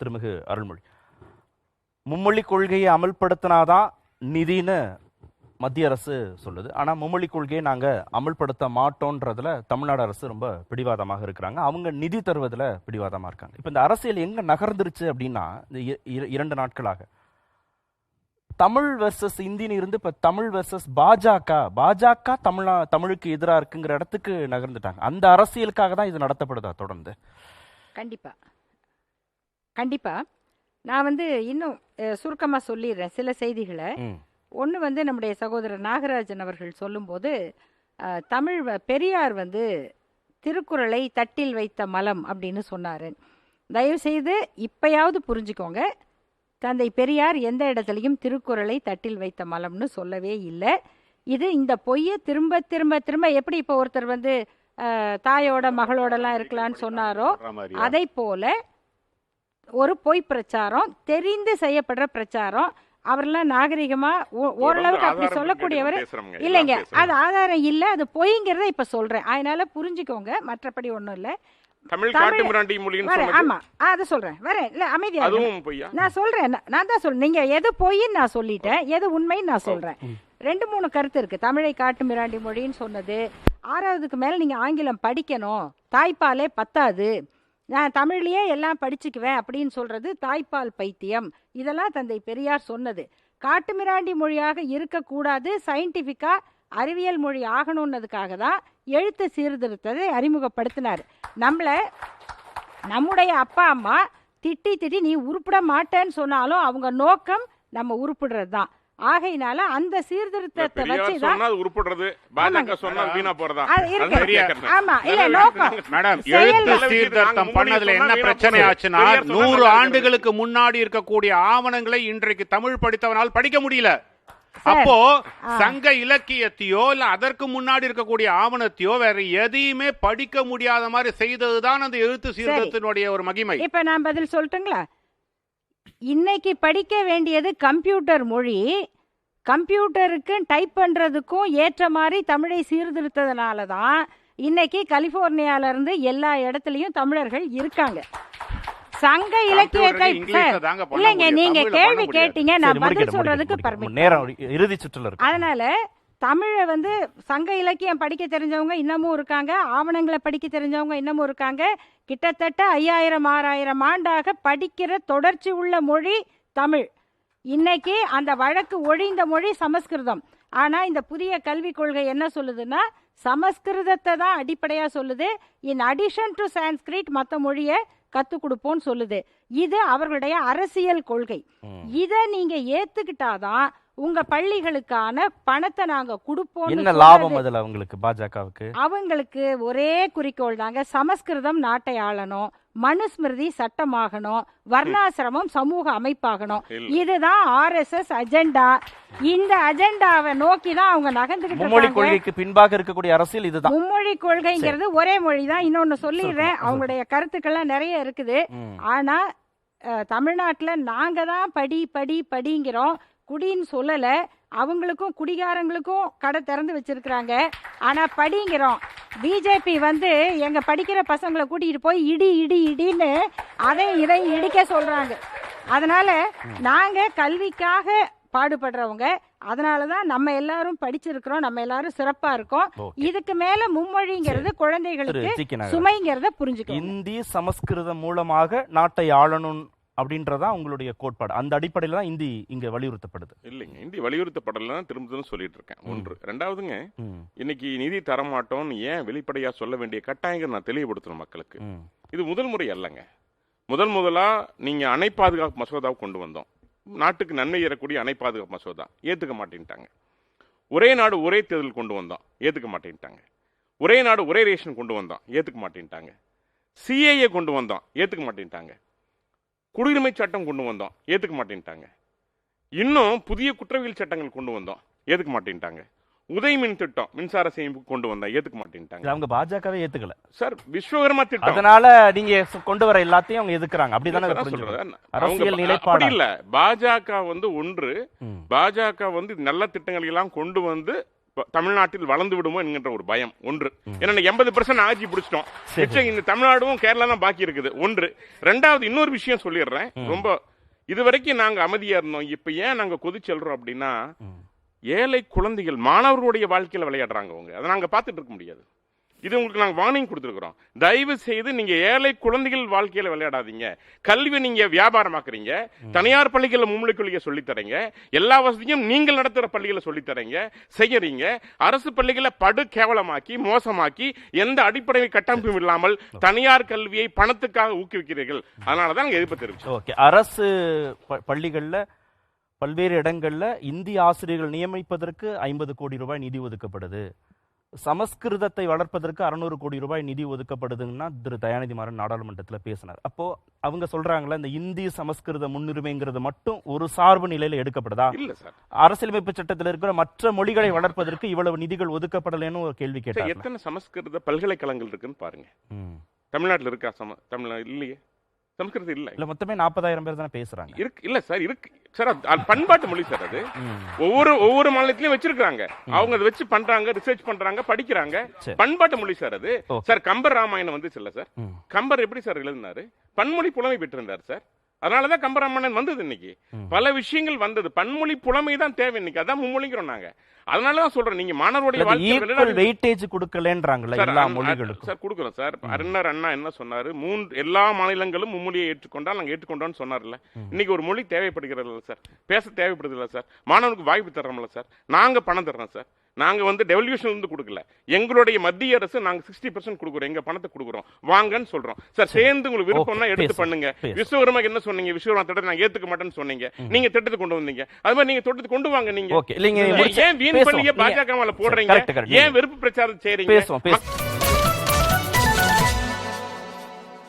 திருமிகு அருள்மொழி, மும்மொழி கொள்கையை அமல்படுத்தினாதான் நிதின்னு மத்திய அரசு சொல்லுது. ஆனால் மும்மொழி கொள்கையை நாங்கள் அமல்படுத்த மாட்டோன்றதுல தமிழ்நாடு அரசு ரொம்ப பிடிவாதமாக இருக்கிறாங்க. அவங்க நிதி தருவதில் பிடிவாதமாக இருக்காங்க. இப்போ இந்த அரசியல் எங்கே நகர்ந்துருச்சு அப்படின்னா, இந்த 2 நாட்களாக தமிழ் வெர்சஸ் இந்தின்னு இருந்து இப்போ தமிழ் வெர்சஸ் பாஜக தமிழுக்கு எதிராக இருக்குங்கிற இடத்துக்கு நகர்ந்துட்டாங்க. அந்த அரசியலுக்காக தான் இது நடத்தப்படுதா தொடர்ந்து? கண்டிப்பா நான் இன்னும் சுருக்கமாக சொல்லிடுறேன் சில செய்திகளை. ஒன்று நம்முடைய சகோதரர் நாகராஜன் அவர்கள் சொல்லும்போது, பெரியார் திருக்குறளை தட்டில் வைத்த மலம் அப்படின்னு சொன்னார். தயவுசெய்து இப்பயாவது புரிஞ்சுக்கோங்க, தந்தை பெரியார் எந்த இடத்துலையும் திருக்குறளை தட்டில் வைத்த மலம்னு சொல்லவே இல்லை. இந்த பொய்யை திரும்ப திரும்ப திரும்ப எப்படி இப்போ ஒருத்தர் தாயோட மகளோடலாம் இருக்கலான்னு சொன்னாரோ, அதை போல ஒரு பொய் பிரச்சாரம், தெரிந்து செய்யப்படுற பிரச்சாரம். அவரெல்லாம் நாகரிகமா ஓரளவுக்கு அப்படி சொல்லக்கூடியவர் இல்லைங்க. அது ஆதாரம் இல்லை, அது பொய்ங்கிறத இப்ப சொல்றேன். அதனால புரிஞ்சுக்கோங்க, மற்றபடி ஒன்றும் இல்லை. ஆமா அதை சொல்றேன், வரேன். இல்ல அமைதியா நான் சொல்றேன், நான் தான் சொல்றேன். நீங்க எது பொய்ன்னு நான் சொல்லிட்டேன், எது உண்மைன்னு நான் சொல்றேன். 2-3 கருத்து இருக்கு. தமிழை காட்டு மிராண்டி மொழின்னு சொன்னது, 6வதுக்கு மேல நீங்க ஆங்கிலம் படிக்கணும், தாய்ப்பாலே பத்தாது, நான் தமிழ்லயே எல்லாம் படிச்சுக்குவேன் அப்படின்னு சொல்றது தாய்ப்பால் பைத்தியம். இதெல்லாம் தந்தை பெரியார் சொன்னது. காட்டு மிராண்டி மொழியாக இருக்கக்கூடாது, சயின்டிஃபிக்கா அறிவியல் மொழி ஆகணும்னதுக்காக தான் எழுத்து சீர்திருத்தத்தை அறிமுகப்படுத்தினார். நம்முடைய அப்பா அம்மா திட்டி நீ உருப்பிட மாட்டேன்னு சொன்னாலும் அவங்க நோக்கம் நம்ம உருப்பிடுறது தான். ஆகையினால அந்த சீர்திருத்தத்தை வச்சுதான் உருப்படுறது. பாஜக சொன்னா வீணா போறதா? ஆமா இல்ல நோக்கம். மேடம், எழுத்து சீர்திருத்தம் பண்ணதுல என்ன பிரச்சனை ஆச்சுன்னா, 100 ஆண்டுகளுக்கு முன்னாடி இருக்கக்கூடிய ஆவணங்களை இன்றைக்கு தமிழ் படித்தவனால் படிக்க முடியல. அப்போ சங்க இலக்கியத்தையோ இல்ல அதற்கு முன்னாடி இருக்கக்கூடிய ஆவணத்தையோ வேற எதையுமே படிக்க முடியாத மாதிரி செய்ததுதான் அந்த எழுத்து சீர்திருத்தத்தினுடைய ஒரு மகிமை. இப்ப நான் பதில் சொல்லட்டுங்களா? இன்னைக்கு படிக்க வேண்டியது கம்ப்யூட்டர் மொழி. கம்ப்யூட்டருக்கு டைப் பண்றதுக்கும் ஏற்ற மாதிரி தமிழை சீர்திருத்ததுனால தான் இன்னைக்கு கலிபோர்னியால இருந்து எல்லா இடத்துலயும் தமிழர்கள் இருக்காங்க. சங்க இலக்கியத்தை இல்லைங்க, நீங்க கேள்வி கேட்டீங்க, நான் பதில் சொல்றதுக்கு இறுதி சுற்றுல இருக்கு. அதனால தமிழை சங்க இலக்கியம் படிக்க தெரிஞ்சவங்க இன்னமும் இருக்காங்க, ஆவணங்களை படிக்க தெரிஞ்சவங்க இன்னமும் இருக்காங்க. கிட்டத்தட்ட 5000-6000 ஆண்டாக படிக்கிற தொடர்ச்சி உள்ள மொழி தமிழ். இன்னைக்கு அந்த வழக்கு ஒழிந்த மொழி சமஸ்கிருதம். ஆனா இந்த புதிய கல்விக் கொள்கை என்ன சொல்லுதுன்னா, சமஸ்கிருதத்தை தான் அடிப்படையா சொல்லுது. இன் அடிஷன் டு சான்ஸ்கிரிட் மற்ற மொழியை கத்து கொடுப்போம்னு சொல்லுது. இது அவர்களுடைய அரசியல் கொள்கை. இதை நீங்க ஏத்துக்கிட்டாதான் உங்க பள்ளிகளுக்கான பணத்தை நாங்க கொடுப்போம். என்ன லாபம் அதுல அவங்களுக்கு? பாஜகவுக்கு அவங்களுக்கு ஒரே குறிக்கோள் தாங்க, சமஸ்கிருதம் நாட்டை ஆளணும், மனுஸ்மிருதி சட்டமாகணும், வர்ணாசிரமம் சமூக அமைப்பாகணும். இதுதான் RSS அஜெண்டா. இந்த அஜெண்டாவை நோக்கி தான் அவங்க நகர்ந்துகிட்டு மும்மொழி கொள்கைக்கு பின்பாக இருக்கக்கூடிய அரசியல் இதுதான். மும்மொழி கொள்கைங்கிறது ஒரே மொழி தான். இன்னொன்னு சொல்லிடுறேன், அவங்களுடைய கருத்துக்கள்லாம் நிறைய இருக்குது. ஆனா தமிழ்நாட்டுல நாங்க தான் படிங்கிறோம், குடின்னு சொல்லல. அவங்களுக்கும் குடிகாரங்களுக்கும் கடை திறந்து வச்சிருக்கிறாங்க. ஆனா படிங்கிறோம். பிஜேபி எங்க படிக்கிற பசங்களை கூட்டிட்டு போய் இடின்னு இதை இடிக்க சொல்றாங்க. அதனால நாங்க கல்விக்காக பாடுபடுறவங்க. அதனாலதான் நம்ம எல்லாரும் படிச்சிருக்கிறோம், நம்ம எல்லாரும் சிறப்பா இருக்கோம். இதுக்கு மேல மும்மொழிங்கிறது குழந்தைகளுக்கு சுமைங்கிறத புரிஞ்சுக்கணும். இந்தி சமஸ்கிருதம் மூலமாக நாட்டை ஆளணும் அப்படின்றதா உங்களுடைய கோட்பாடு. அந்த அடிப்படையில தான் இந்தி இங்க வலியுறுத்தப்படுது. இல்லைங்க, இந்தி வலியுறுத்தப்படலாம் திரும்ப சொல்லிட்டு இருக்கேன். 1. 2வதுங்க, இன்னைக்கு நிதி தரமாட்டோம்னு ஏன் வெளிப்படையா சொல்ல வேண்டிய கட்டாயங்கள் நான் தெளிவுபடுத்தணும் மக்களுக்கு. இது முதல் முறை அல்லங்க. முதலா நீங்க அணை பாதுகாப்பு மசோதாவை கொண்டு வந்தோம். நாட்டுக்கு நன்மை ஏறக்கூடிய அணை பாதுகாப்பு மசோதா ஏத்துக்க மாட்டேன்ட்டாங்க. ஒரே நாடு ஒரே தேர்தல் கொண்டு வந்தோம், ஏத்துக்க மாட்டேன்ட்டாங்க. ஒரே நாடு ஒரே ரேஷன் கொண்டு வந்தோம், ஏத்துக்க மாட்டேன்ட்டாங்க. CAA கொண்டு வந்தோம், ஏத்துக்க மாட்டேன்ட்டாங்க. குடியுரிமை சட்டம் கொண்டு வந்தோம், ஏத்துக்க மாட்டேன்ட்டாங்க. இன்னும் புதிய குற்றவியல் சட்டங்கள் கொண்டு வந்தோம், ஏத்துக்க மாட்டேன்ட்டாங்க. உதய மின் திட்டம், மின்சார சேமிப்பு கொண்டு வந்தா ஏத்துக்க மாட்டேன்ட்டாங்க. அவங்க பாஜகவே ஏத்துக்கல சார். விஸ்வகர்மா திட்டம், அதனால நீங்க கொண்டு வர எல்லாத்தையும் அவங்க எதுக்குறாங்க, அப்படிதானே சொல்றேன். அரசியல் நிலைப்பாடு இல்ல. பாஜக ஒன்று பாஜக நல்ல திட்டங்கள் எல்லாம் கொண்டு வந்து தமிழ்நாட்டில் வளர்ந்து விடுமோ என்கின்ற ஒரு பயம் ஒன்று. ஏன்னா 80% ஆட்சி பிடிச்சிட்டோம், மிச்சம் இந்த தமிழ்நாடும் கேரளா தான் பாக்கி இருக்குது ஒன்று. ரெண்டாவது இன்னொரு விஷயம் சொல்லிடுறேன், ரொம்ப இதுவரைக்கும் நாங்க அமைதியா இருந்தோம், இப்ப ஏன் நாங்க கொதிச்சு செல்றோம் அப்படின்னா, ஏழை குழந்தைகள் மாணவர்களுடைய வாழ்க்கையில விளையாடுறாங்க அவங்க, அதை நாங்க பார்த்துட்டு இருக்க முடியாது. இது உங்களுக்கு நாங்கள் வார்னிங் கொடுத்துருக்குறோம். தயவு செய்து நீங்க ஏழை குழந்தைகள் வாழ்க்கையில விளையாடாதீங்க. கல்வி நீங்க வியாபாரமாக்குறீங்க, தனியார் பள்ளிகளில் மும்மொழி கொள்கையை சொல்லித்தரீங்க, எல்லா வசதியும் நீங்கள் நடத்துகிற பள்ளிகளை சொல்லித்தரீங்க செய்யறீங்க. அரசு பள்ளிகளை படு கேவலமாக்கி மோசமாக்கி எந்த அடிப்படை கட்டமைப்பும் இல்லாமல் தனியார் கல்வியை பணத்துக்காக ஊக்குவிக்கிறீர்கள். அதனாலதான் நாங்கள் எதிர்ப்பு தெரிவிச்சோம். ஓகே, அரசு பள்ளிகள்ல பல்வேறு இடங்கள்ல இந்திய ஆசிரியர்கள் நியமிப்பதற்கு 50 கோடி ரூபாய் நிதி ஒதுக்கப்படுது, சமஸ்கிருதத்தை வளர்ப்பதற்கு 600 கோடி ரூபாய் நிதி ஒதுக்கப்படுதுன்னா திரு தயாநிதி மாறன் நாடாளுமன்றத்தில் பேசினார். அப்போ அவங்க சொல்றாங்களா இந்த இந்தி சமஸ்கிருத முன்னுரிமைங்கிறது மட்டும் ஒரு சார்பு நிலையில எடுக்கப்படுதா? இல்ல சார், அரசியலமைப்பு சட்டத்தில் இருக்கிற மற்ற மொழிகளை வளர்ப்பதற்கு இவ்வளவு நிதிகள் ஒதுக்கப்படலன்னு ஒரு கேள்வி கேட்டார். எத்தனை சமஸ்கிருத பல்கலைக்கழகங்கள் இருக்குன்னு பாருங்க. தமிழ்நாட்டில் இருக்கா? தமிழ்நாடு இல்லையே, சமஸ்கிருதம் இல்ல. மொத்தமே 40,000 பேர் தானே பேசுறாங்க. இருக்கு இல்ல சார், இருக்கு சார், அது பண்பாட்டு மொழி சார். அது ஒவ்வொரு மாநிலத்திலயும் வச்சிருக்காங்க, அவங்க அதை வச்சு பண்றாங்க, ரிசர்ச் பண்றாங்க, படிக்கிறாங்க. பண்பாட்டு மொழி சார் அது. சார் கம்பர் ராமாயணம் வந்துச்சு இல்ல சார், கம்பர் எப்படி சார் எழுதினாரு? பன்மொழி புலமை பெற்றிருந்தார் சார், அதனாலதான் கம்பராமாயணன் வந்தது. இன்னைக்கு பல விஷயங்கள் வந்தது, பன்மொழி புலமை தான் தேவை இன்னைக்கு, அதான் மும்மொழிங்கிறோம் நாங்க. அதனாலதான் சொல்றேன், நீங்க மாணவருடைய வெயிட்டேஜ் கொடுக்கலன்றாங்களா எல்லா மொழிகளுக்கும்? சார் கொடுக்குறோம் சார். அறிஞர் அண்ணா என்ன சொன்னாரு, எல்லா மாநிலங்களும் மும்மொழியை ஏற்றுக்கொண்டால் நாங்க ஏற்றுக்கொண்டோம்னு சொன்னார்ல. இன்னைக்கு ஒரு மொழி தேவைப்படுகிறது சார், பேச தேவைப்படுது இல்ல சார், மாணவனுக்கு வாய்ப்பு தர்றோம்ல சார், நாங்க பணம் தர்றோம் சார். நாங்க டெவல்யூஷன் இருந்து கொடுக்கல, எங்களுடைய மத்திய அரசு நாங்க 60% கொடுக்குறோம், எங்க பணத்தை கொடுக்குறோம், வாங்கன்னு சொல்றோம் சார். சேர்ந்து உங்களுக்கு விருப்பம்னா எடுத்து பண்ணுங்க. விஸ்வகர்மாக்கு என்ன சொன்னீங்க? விஸ்வகர்மா திட்டத்தை நாங்க ஏத்துக்க மாட்டேன்னு சொன்னீங்க, நீங்க திட்டத்தை கொண்டு வந்தீங்க, அது மாதிரி நீங்க திட்டத்தை கொண்டு வாங்க. நீங்க ஏன் வீண் பள்ளியை பாஜக போடுறீங்க? ஏன் வெறுப்பு பிரச்சாரம் செய்றீங்க?